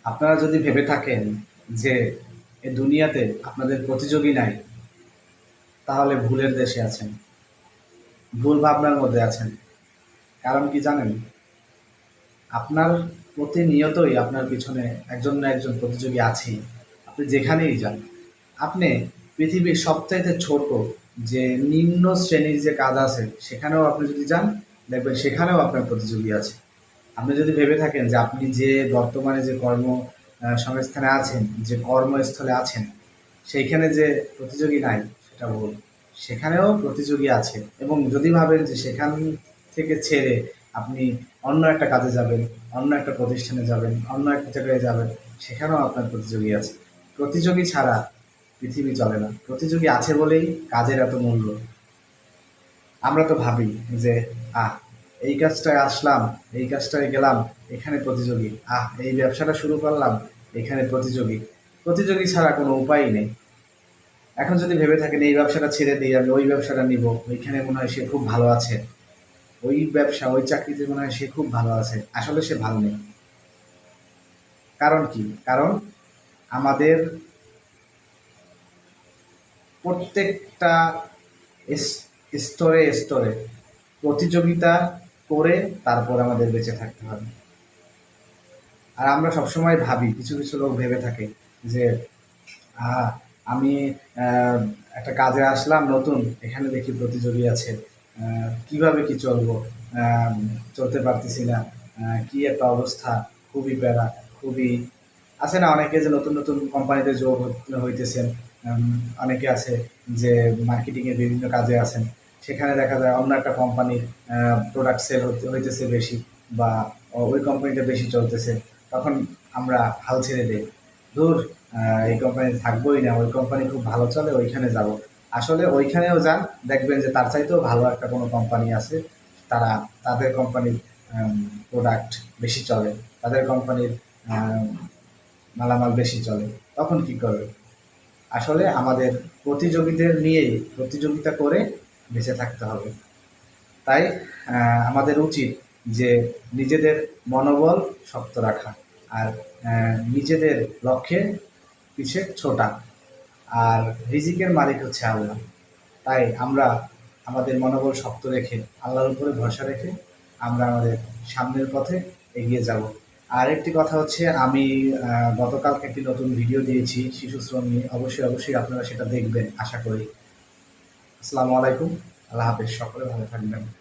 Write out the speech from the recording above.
আপনারা যদি ভেবে থাকেন যে এ দুনিয়াতে আপনাদের প্রতিযোগী নাই, তাহলে ভুলের দেশে আছেন, ভুল ভাবনার মধ্যে আছেন। কারণ কি জানেন? আপনার প্রতিনিয়তই আপনার পিছনে একজন না একজন প্রতিযোগী আছেই। আপনি যেখানেই যান, আপনি পৃথিবীর সবচাইতে ছোট যে নিম্ন শ্রেণীর যে কাজ আছে সেখানেও আপনি যদি যান, দেখবেন সেখানেও আপনার প্রতিযোগী আছে। আপনি যদি ভেবে থাকেন যে আপনি যে বর্তমানে যে সংস্থানে আছেন, যে কর্মস্থলে আছেন, সেইখানে যে প্রতিযোগী নাই, সেটা ভুল। সেখানেও প্রতিযোগী আছে। এবং যদি ভাবেন যে সেখান থেকে ছেড়ে আপনি অন্য একটা কাজে যাবেন, অন্য একটা প্রতিষ্ঠানে যাবেন, অন্য একটা জায়গায় যাবেন, সেখানেও আপনার প্রতিযোগী আছে। প্রতিযোগী ছাড়া পৃথিবী চলে না। প্রতিযোগী আছে বলেই কাজের এত মূল্য। আমরা তো ভাবি যে আহ এই কাজটায় আসলাম, এই কাজটায় গেলাম, এখানে প্রতিযোগী, এই ব্যবসাটা শুরু করলাম, এখানে প্রতিযোগী। প্রতিযোগী ছাড়া কোনো উপায়ই নেই। এখন যদি ভেবে থাকেন এই ব্যবসাটা ছেড়ে দিয়ে আমি ওই ব্যবসাটা নিব, ওইখানে মনে হয় সে খুব ভালো আছে, ওই ব্যবসা ওই চাকরিতে মনে হয় সে খুব ভালো আছে, আসলে সে ভালো নেই। কারণ কি? কারণ আমাদের প্রত্যেকটা স্তরে স্তরে প্রতিযোগিতা করে তারপর আমাদের বেঁচে থাকতে হবে। আর আমরা সবসময় ভাবি, কিছু কিছু লোক ভেবে থাকে যে আহ, আমি আহ, একটা কাজে আসলাম নতুন, এখানে দেখি প্রতিযোগী আছে, কিভাবে কি চলবো, আহ, চলতে পারতেছি না, কি একটা অবস্থা, খুবই প্যারা, খুবই আছে না অনেকে যে নতুন নতুন কোম্পানিতে যোগ হইতেছেন। অনেকে আছে যে মার্কেটিংয়ের বিভিন্ন কাজে আছেন, সেখানে দেখা যায় অন্য একটা কোম্পানির প্রোডাক্ট সেল হইতেছে বেশি, বা ওই কোম্পানিটা বেশি চলতেছে। তখন আমরা হাল ছেড়ে দিই, দূর, এই কোম্পানিতে থাকবোই না, ওই কোম্পানি খুব ভালো চলে, ওইখানে যাব। আসলে ওইখানেও যান, দেখবেন যে তার চাইতেও ভালো একটা কোনো কোম্পানি আছে, তারা তাদের কোম্পানির প্রোডাক্ট বেশি চলে, তাদের কোম্পানির মালামাল বেশি চলে। তখন কি করবে? আসলে আমাদের প্রতিযোগীদের নিয়েই প্রতিযোগিতা করে বেঁচে থাকতে হবে। তাই আমাদের উচিত যে নিজেদের মনোবল শক্ত রাখা, আর নিজেদের লক্ষ্যে পিছে ছোটা। আর রিজিকের মালিক হচ্ছে আল্লাহ। তাই আমরা আমাদের মনোবল শক্ত রেখে, আল্লাহর উপরে ভরসা রেখে আমরা আমাদের সামনের পথে এগিয়ে যাব। আর একটি কথা হচ্ছে, আমি গতকালকে একটি নতুন ভিডিও দিয়েছি শিশু শ্রম নিয়ে। অবশ্যই অবশ্যই আপনারা সেটা দেখবেন আশা করি। আসসালামু আলাইকুম। আল্লাহ হাফেজ। সকলে ভালো থাকবেন।